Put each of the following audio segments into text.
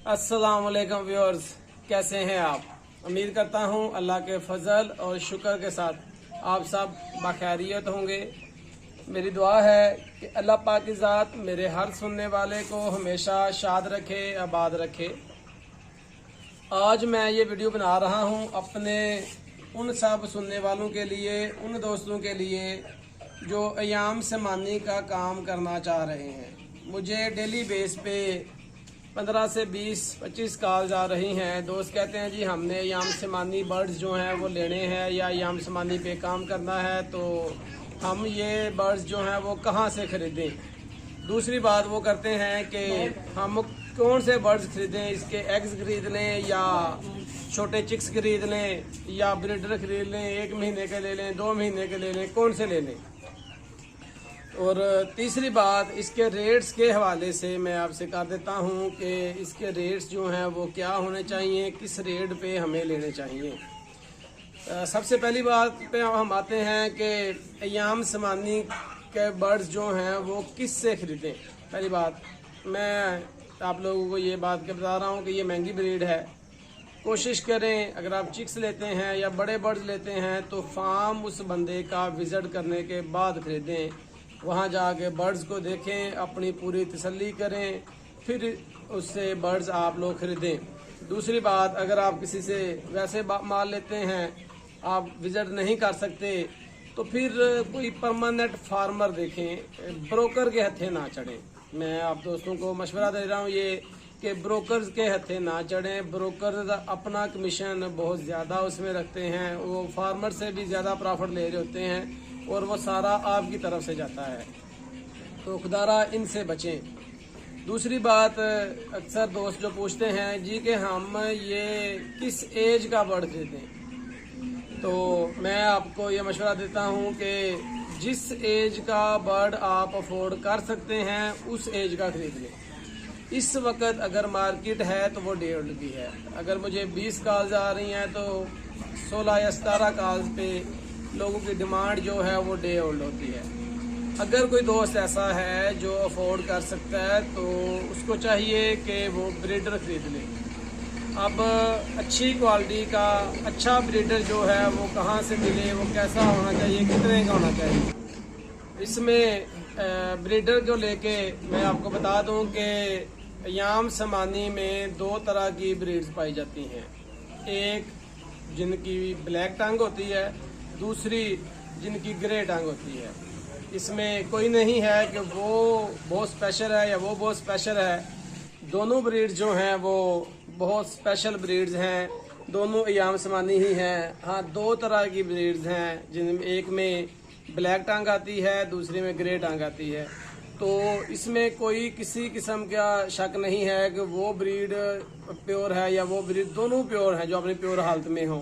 अस्सलाम वालेकुम व्यूअर्स, कैसे हैं आप। उम्मीद करता हूं अल्लाह के फजल और शुक्र के साथ आप सब बखैरियत होंगे। मेरी दुआ है कि अल्लाह पाक की ज़ात मेरे हर सुनने वाले को हमेशा शाद रखे, आबाद रखे। आज मैं ये वीडियो बना रहा हूं अपने उन सब सुनने वालों के लिए, उन दोस्तों के लिए जो अयाम समानी का काम करना चाह रहे हैं। मुझे डेली बेस पे 15 से 20-25 कॉल्स आ रही हैं। दोस्त कहते हैं जी हमने अयाम समानी बर्ड्स जो हैं वो लेने हैं या अयाम समानी पे काम करना है, तो हम ये बर्ड्स जो हैं वो कहाँ से ख़रीदें। दूसरी बात वो करते हैं कि हम कौन से बर्ड्स खरीदें, इसके एग्स खरीद लें या छोटे चिक्स खरीद लें या ब्रीडर खरीद लें, 1 महीने के ले लें, 2 महीने के ले लें, कौन से ले लें। और तीसरी बात, इसके रेट्स के हवाले से मैं आपसे कह देता हूं कि इसके रेट्स जो हैं वो क्या होने चाहिए, किस रेट पे हमें लेने चाहिए। सबसे पहली बात पे हम आते हैं कि अयाम समानी के बर्ड्स जो हैं वो किस से ख़रीदें। पहली बात मैं आप लोगों को ये बात के बता रहा हूँ कि ये महंगी ब्रीड है। कोशिश करें अगर आप चिक्स लेते हैं या बड़े बर्ड्स लेते हैं तो फार्म उस बंदे का विज़िट करने के बाद ख़रीदें। वहाँ जाके बर्ड्स को देखें, अपनी पूरी तसल्ली करें, फिर उससे बर्ड्स आप लोग ख़रीदें। दूसरी बात, अगर आप किसी से वैसे माल लेते हैं, आप विज़िट नहीं कर सकते, तो फिर कोई परमानेंट फार्मर देखें, ब्रोकर के हथे ना चढ़ें। मैं आप दोस्तों को मशवरा दे रहा हूँ ये कि ब्रोकर्स के हथे ना चढ़ें। ब्रोकर अपना कमीशन बहुत ज़्यादा उसमें रखते हैं, वो फार्मर से भी ज़्यादा प्रॉफिट ले रहे होते हैं और वो सारा आपकी तरफ से जाता है, तो खुदारा इनसे बचें। दूसरी बात, अक्सर दोस्त जो पूछते हैं जी कि हम ये किस एज का बर्ड खरीदें, तो मैं आपको ये मशवरा देता हूँ कि जिस एज का बर्ड आप अफोर्ड कर सकते हैं उस एज का खरीद लें। इस वक्त अगर मार्केट है तो वो 1.5 की है। अगर मुझे 20 कॉल्स आ रही हैं तो 16 या 17 कॉल्स पे लोगों की डिमांड जो है वो डे ओल्ड होती है। अगर कोई दोस्त ऐसा है जो अफोर्ड कर सकता है तो उसको चाहिए कि वो ब्रीडर खरीद ले। अब अच्छी क्वालिटी का अच्छा ब्रीडर जो है वो कहाँ से मिले, वो कैसा होना चाहिए, कितने का होना चाहिए। इसमें ब्रीडर को लेके मैं आपको बता दूं कि अयाम समानी में 2 तरह की ब्रीड्स पाई जाती हैं। एक जिनकी ब्लैक टंग होती है, दूसरी जिनकी ग्रे टंग होती है। इसमें कोई नहीं है कि वो बहुत स्पेशल है या वो बहुत स्पेशल है। दोनों ब्रीड्स जो हैं वो बहुत स्पेशल ब्रीड्स हैं, दोनों अयाम समानी ही हैं। हाँ, 2 तरह की ब्रीड्स हैं, जिनमें एक में ब्लैक टंग आती है, दूसरी में ग्रे टंग आती है। तो इसमें कोई किसी किस्म का शक नहीं है कि वो ब्रीड प्योर है या वो ब्रीड, दोनों प्योर हैं जो अपनी प्योर हालत में हों।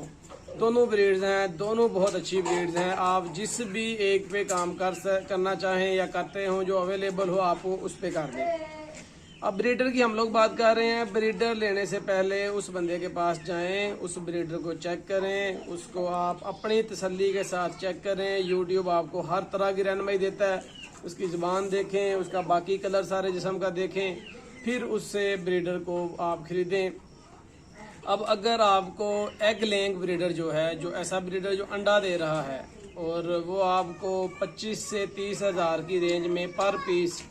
दोनों ब्रीड्स हैं, दोनों बहुत अच्छी ब्रीड्स हैं। आप जिस भी एक पे काम करना चाहें या करते हो, जो अवेलेबल हो आप उस पे कर दें। अब ब्रीडर की हम लोग बात कर रहे हैं। ब्रीडर लेने से पहले उस बंदे के पास जाएं, उस ब्रीडर को चेक करें, उसको आप अपनी तसल्ली के साथ चेक करें। यूट्यूब आपको हर तरह की रहनुमाई देता है, उसकी ज़ुबान देखें, उसका बाकी कलर सारे जिस्म का देखें, फिर उससे ब्रीडर को आप ख़रीदें। अब अगर आपको एग लेंग ब्रीडर जो है, जो ऐसा ब्रीडर जो अंडा दे रहा है और वो आपको 25 से 30 हज़ार की रेंज में पर पीस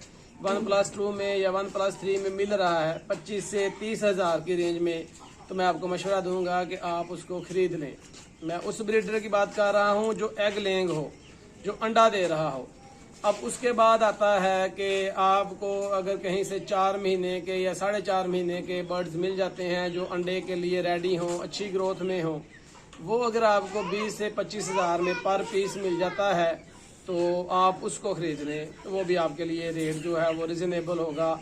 1+2 में या 1+3 में मिल रहा है, 25 से 30 हज़ार की रेंज में, तो मैं आपको मशवरा दूंगा कि आप उसको ख़रीद लें। मैं उस ब्रीडर की बात कर रहा हूँ जो एग लेंग हो, जो अंडा दे रहा हो। अब उसके बाद आता है कि आपको अगर कहीं से 4 महीने के या 4.5 महीने के बर्ड्स मिल जाते हैं जो अंडे के लिए रेडी हों, अच्छी ग्रोथ में हों, वो अगर आपको 20 से 25 हज़ार में पर पीस मिल जाता है तो आप उसको ख़रीद लें। तो वो भी आपके लिए रेट जो है वो रिजनेबल होगा।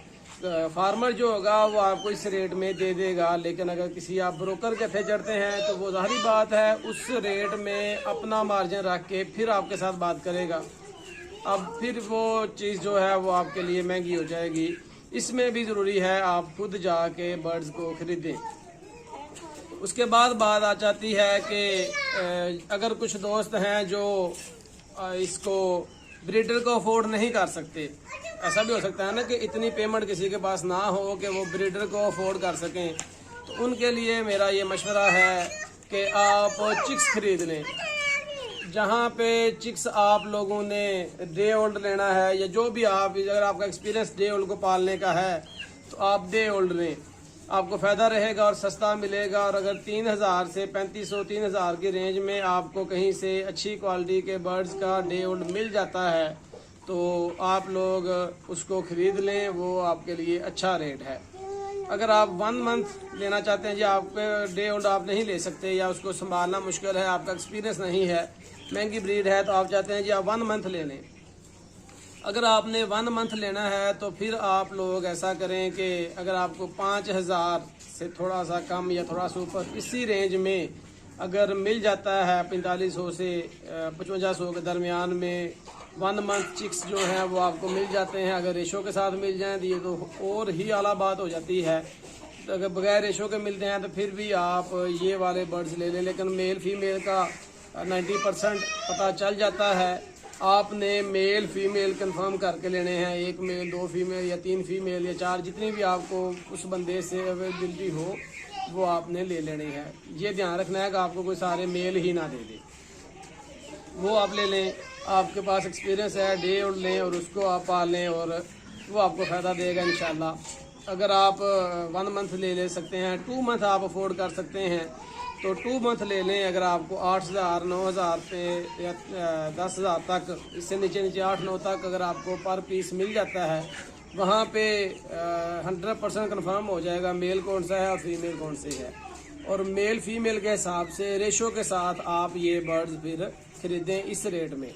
फार्मर जो होगा वो आपको इस रेट में दे देगा, लेकिन अगर किसी आप ब्रोकर के थे चढ़ते हैं तो वो ज़ाहिर बात है उस रेट में अपना मार्जिन रख के फिर आपके साथ बात करेगा। अब फिर वो चीज़ जो है वो आपके लिए महंगी हो जाएगी। इसमें भी ज़रूरी है आप खुद जाके बर्ड्स को ख़रीदें। उसके बाद बात आ जाती है कि अगर कुछ दोस्त हैं जो इसको ब्रीडर को अफोर्ड नहीं कर सकते, ऐसा भी हो सकता है ना कि इतनी पेमेंट किसी के पास ना हो कि वो ब्रीडर को अफोर्ड कर सकें, तो उनके लिए मेरा ये मशवरा है कि आप चिक्स खरीद लें। जहाँ पे चिक्स आप लोगों ने डे ओल्ड लेना है, या जो भी आप, अगर आपका एक्सपीरियंस डे ओल्ड को पालने का है तो आप डे ओल्ड लें, आपको फ़ायदा रहेगा और सस्ता मिलेगा। और अगर 3000 से 3500 3000 की रेंज में आपको कहीं से अच्छी क्वालिटी के बर्ड्स का डे ओल्ड मिल जाता है तो आप लोग उसको ख़रीद लें, वो आपके लिए अच्छा रेट है। अगर आप 1 मंथ लेना चाहते हैं, जी आप डे ओल्ड आप नहीं ले सकते या उसको संभालना मुश्किल है, आपका एक्सपीरियंस नहीं है, महंगी ब्रीड है, तो आप चाहते हैं जी आप 1 मंथ ले लें। अगर आपने 1 मंथ लेना है तो फिर आप लोग ऐसा करें कि अगर आपको 5000 से थोड़ा सा कम या थोड़ा सा ऊपर इसी रेंज में अगर मिल जाता है, 4500 से 5500 के दरमियान में 1 मंथ चिक्स जो हैं वो आपको मिल जाते हैं। अगर रेशो के साथ मिल जाएँ तो ये तो और ही आला बात हो जाती है। तो अगर बगैर रेशो के मिलते हैं तो फिर भी आप ये वाले बर्ड्स ले लें, लेकिन मेल फीमेल का 90% पता चल जाता है। आपने मेल फीमेल कंफर्म करके लेने हैं, 1 मेल 2 फीमेल या 3 फीमेल या 4, जितनी भी आपको उस बंदे से अवेलेबिलिटी हो वो आपने ले लेनी है। ये ध्यान रखना है कि आपको कोई सारे मेल ही ना दे दे, वो आप ले लें। आपके पास एक्सपीरियंस है, डे ओल्ड लें और उसको आप पाल लें और वो आपको फ़ायदा देगा इंशाल्लाह। अगर आप 1 मंथ ले सकते हैं, 2 मंथ आप अफोर्ड कर सकते हैं तो 2 मंथ ले लें। अगर आपको 8000 9000 पे या 10000 तक, इससे नीचे 8-9 तक अगर आपको पर पीस मिल जाता है, वहाँ पे 100% कन्फर्म हो जाएगा मेल कौन सा है और फीमेल कौन सी है। और मेल फीमेल के हिसाब से रेशो के साथ आप ये बर्ड्स फिर खरीदें इस रेट में।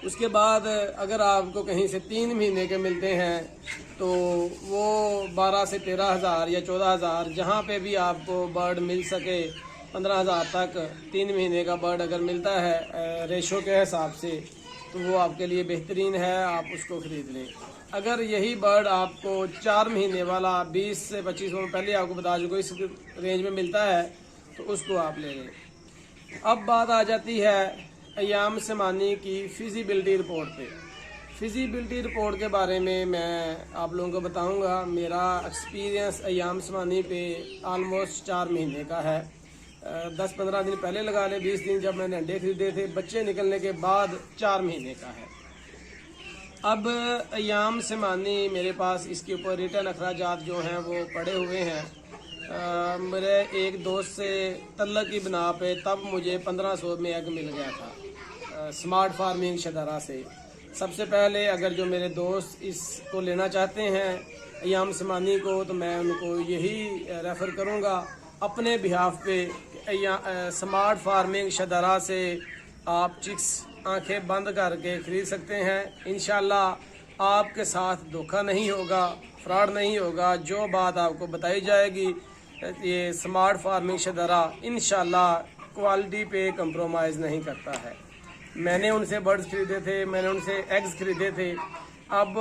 उसके बाद अगर आपको कहीं से 3 महीने के मिलते हैं तो वो 12 से 13,000 या 14,000, जहाँ पे भी आपको बर्ड मिल सके 15,000 तक 3 महीने का बर्ड अगर मिलता है रेशो के हिसाब से तो वो आपके लिए बेहतरीन है, आप उसको ख़रीद लें। अगर यही बर्ड आपको 4 महीने वाला 20 से 25, में पहले आपको बता चुका इस रेंज में मिलता है तो उसको आप ले लें। अब बात आ जाती है अयाम समानी की फिजिबिलिटी रिपोर्ट पे। फिजिबिलिटी रिपोर्ट के बारे में मैं आप लोगों को बताऊंगा। मेरा एक्सपीरियंस अयाम समानी पे ऑलमोस्ट 4 महीने का है। 10-15 दिन पहले लगा ले, 20 दिन जब मैंने अंडे खरीदे थे, बच्चे निकलने के बाद 4 महीने का है। अब अयाम समानी मेरे पास इसके ऊपर रिटर्न अखराजात जो हैं वो पड़े हुए हैं। मेरे एक दोस्त से तल्लक की बिना पे तब मुझे 1500 में एग मिल गया था स्मार्ट फार्मिंग शदारा से। सबसे पहले अगर जो मेरे दोस्त इसको लेना चाहते हैं अयाम समानी को, तो मैं उनको यही रेफ़र करूँगा अपने बिहाफ पे स्मार्ट फार्मिंग शदारा से आप चिक्स आंखें बंद करके ख़रीद सकते हैं। इंशाल्लाह आपके साथ धोखा नहीं होगा, फ्रॉड नहीं होगा। जो बात आपको बताई जाएगी ये स्मार्ट फार्मिंग शदारा इंशाल्लाह क्वालिटी पे कंप्रोमाइज़ नहीं करता है। मैंने उनसे बर्ड्स खरीदे थे, मैंने उनसे एग्स खरीदे थे। अब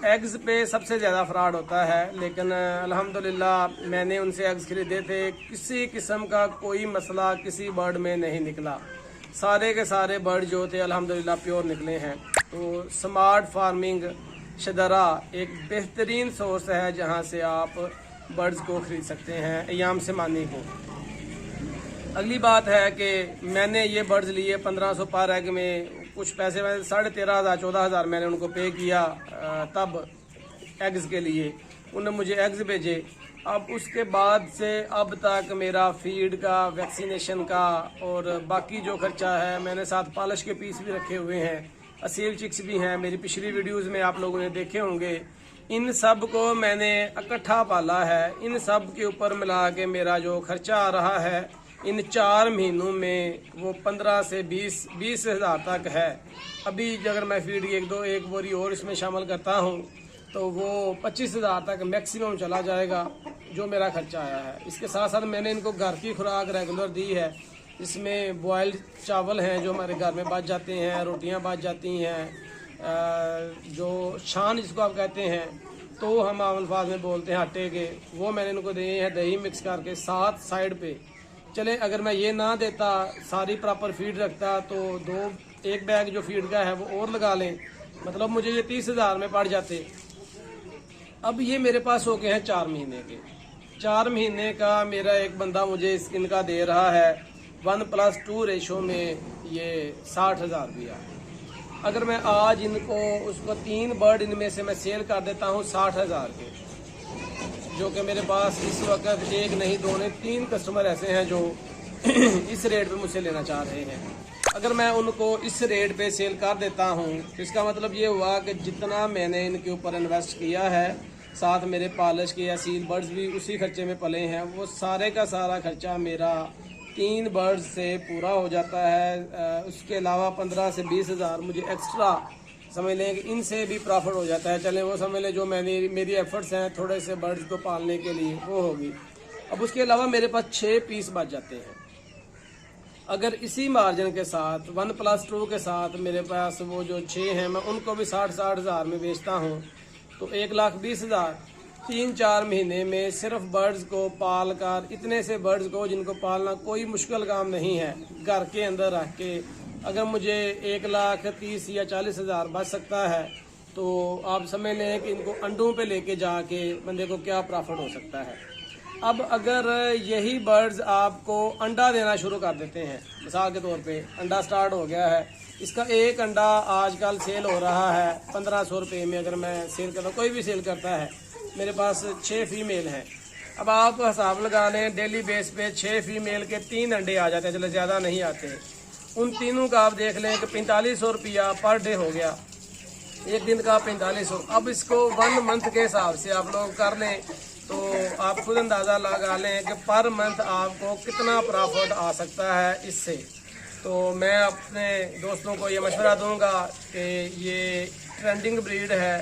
एग्स पे सबसे ज़्यादा फ्रॉड होता है, लेकिन अल्हम्दुलिल्लाह मैंने उनसे एग्स खरीदे थे, किसी किस्म का कोई मसला किसी बर्ड में नहीं निकला। सारे के सारे बर्ड जो थे अल्हम्दुलिल्लाह प्योर निकले हैं। तो स्मार्ट फार्मिंग शदारा एक बेहतरीन सोर्स है जहां से आप बर्ड्स को ख़रीद सकते हैं अयाम समानी को। अगली बात है कि मैंने ये बर्ड्स लिए 1500 पर एग में। कुछ पैसे मैंने 13,500 14,000 मैंने उनको पे किया तब एग्स के लिए, उन्होंने मुझे एग्स भेजे। अब उसके बाद से अब तक मेरा फीड का, वैक्सीनेशन का और बाकी जो खर्चा है, मैंने साथ पॉलिश के पीस भी रखे हुए हैं, असील चिक्स भी हैं, मेरी पिछली वीडियोस में आप लोगों ने देखे होंगे। इन सब को मैंने इकट्ठा पाला है। इन सब के ऊपर मिला के मेरा जो खर्चा आ रहा है इन 4 महीनों में वो 15 से 20 हज़ार तक है। अभी अगर मैं फीड एक बोरी और इसमें शामिल करता हूँ तो वो 25,000 तक मैक्सिमम चला जाएगा जो मेरा खर्चा आया है। इसके साथ साथ मैंने इनको घर की खुराक रेगुलर दी है, इसमें बॉयल्ड चावल हैं जो हमारे घर में बच जाते हैं, रोटियां बच जाती हैं, जो छान जिसको आप कहते हैं तो हम आम अल्फाज में बोलते हैं आटे के, वो मैंने इनको दिए हैं दही मिक्स करके साथ साइड पे। चले अगर मैं ये ना देता, सारी प्रॉपर फीड रखता तो एक बैग जो फीड का है वो और लगा लें, मतलब मुझे ये 30,000 में पड़ जाते। अब ये मेरे पास हो गए हैं 4 महीने के। 4 महीने का मेरा एक बंदा मुझे इनका दे रहा है 1:2 रेशो में, ये 60,000 रुपया। अगर मैं आज इनको उसको 3 बर्ड इनमें से मैं सेल कर देता हूँ 60,000 के, जो कि मेरे पास इस वक्त एक नहीं 2 नहीं 3 कस्टमर ऐसे हैं जो इस रेट पे मुझसे लेना चाह रहे हैं। अगर मैं उनको इस रेट पे सेल कर देता हूँ तो इसका मतलब ये हुआ कि जितना मैंने इनके ऊपर इन्वेस्ट किया है, साथ मेरे पॉलिश के या सील बर्ड्स भी उसी खर्चे में पले हैं, वो सारे का सारा खर्चा मेरा 3 बर्ड्स से पूरा हो जाता है। उसके अलावा 15 से 20,000 मुझे एक्स्ट्रा समझ लें कि इनसे भी प्रॉफिट हो जाता है। चलें वो समझ लें जो मेरी एफर्ट्स हैं थोड़े से बर्ड्स को पालने के लिए वो होगी। अब उसके अलावा मेरे पास 6 पीस बच जाते हैं। अगर इसी मार्जिन के साथ 1+2 के साथ मेरे पास वो जो 6 हैं मैं उनको भी 60,000 में बेचता हूँ तो 1,20,000 3-4 महीने में सिर्फ बर्ड्स को पाल कर, इतने से बर्ड्स को जिनको पालना कोई मुश्किल काम नहीं है, घर के अंदर रख के अगर मुझे 1,30,000 या 40,000 बच सकता है तो आप समझ लें कि इनको अंडों पे लेके जाके बंदे को क्या प्रॉफिट हो सकता है। अब अगर यही बर्ड्स आपको अंडा देना शुरू कर देते हैं, मिसाल के तौर पे अंडा स्टार्ट हो गया है, इसका एक अंडा आजकल सेल हो रहा है 1500 रुपये में। अगर मैं सेल करता हूँ, कोई भी सेल करता है, मेरे पास 6 फीमेल हैं। अब आप हिसाब लगा लें डेली बेस पे 6 फीमेल के 3 अंडे आ जाते हैं, चलो ज़्यादा नहीं आते। उन तीनों का आप देख लें कि 4500 रुपया पर डे हो गया, एक दिन का 4500। अब इसको 1 मंथ के हिसाब से आप लोग कर लें तो आप खुद अंदाज़ा लगा लें कि पर मंथ आपको कितना प्रॉफिट आ सकता है इससे। तो मैं अपने दोस्तों को ये मशवरा दूंगा कि ये ट्रेंडिंग ब्रीड है,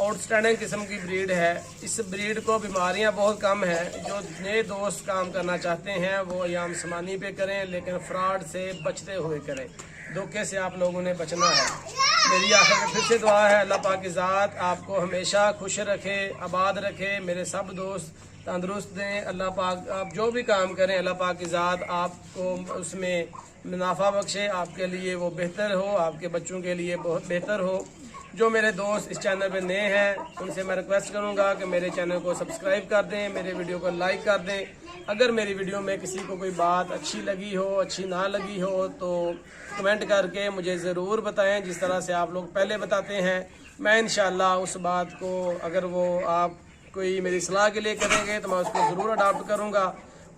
आउटस्टैंडिंग किस्म की ब्रीड है। इस ब्रीड को बीमारियां बहुत कम हैं। जो नए दोस्त काम करना चाहते हैं वो या आसमानी पे करें, लेकिन फ्रॉड से बचते हुए करें, धोखे से आप लोगों ने बचना है। मेरी आखिर में फिर से दुआ है, अल्लाह पाक की ज़ात आपको हमेशा खुश रखे, आबाद रखे, मेरे सब दोस्त तंदुरुस्त दें। अल्लाह पाक आप जो भी काम करें अल्लाह पाक की ज़ात आपको उसमें मुनाफा बख्शे, आपके लिए वो बेहतर हो, आपके बच्चों के लिए बहुत बेहतर हो। जो मेरे दोस्त इस चैनल पे नए हैं उनसे मैं रिक्वेस्ट करूंगा कि मेरे चैनल को सब्सक्राइब कर दें, मेरे वीडियो को लाइक कर दें। अगर मेरी वीडियो में किसी को कोई बात अच्छी लगी हो, अच्छी ना लगी हो तो कमेंट करके मुझे ज़रूर बताएं, जिस तरह से आप लोग पहले बताते हैं। मैं इंशाल्लाह उस बात को अगर वो आप कोई मेरी सलाह के लिए करेंगे तो मैं उसको ज़रूर अडॉप्ट करूँगा।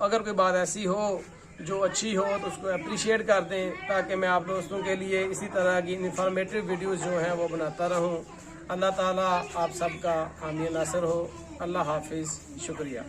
अगर कोई बात ऐसी हो जो अच्छी हो तो उसको अप्रिशिएट कर दें, ताकि मैं आप दोस्तों के लिए इसी तरह की इंफॉर्मेटिव वीडियोस जो हैं वो बनाता रहूं। अल्लाह ताला आप सबका हामी नासर हो। अल्लाह हाफिज़, शुक्रिया।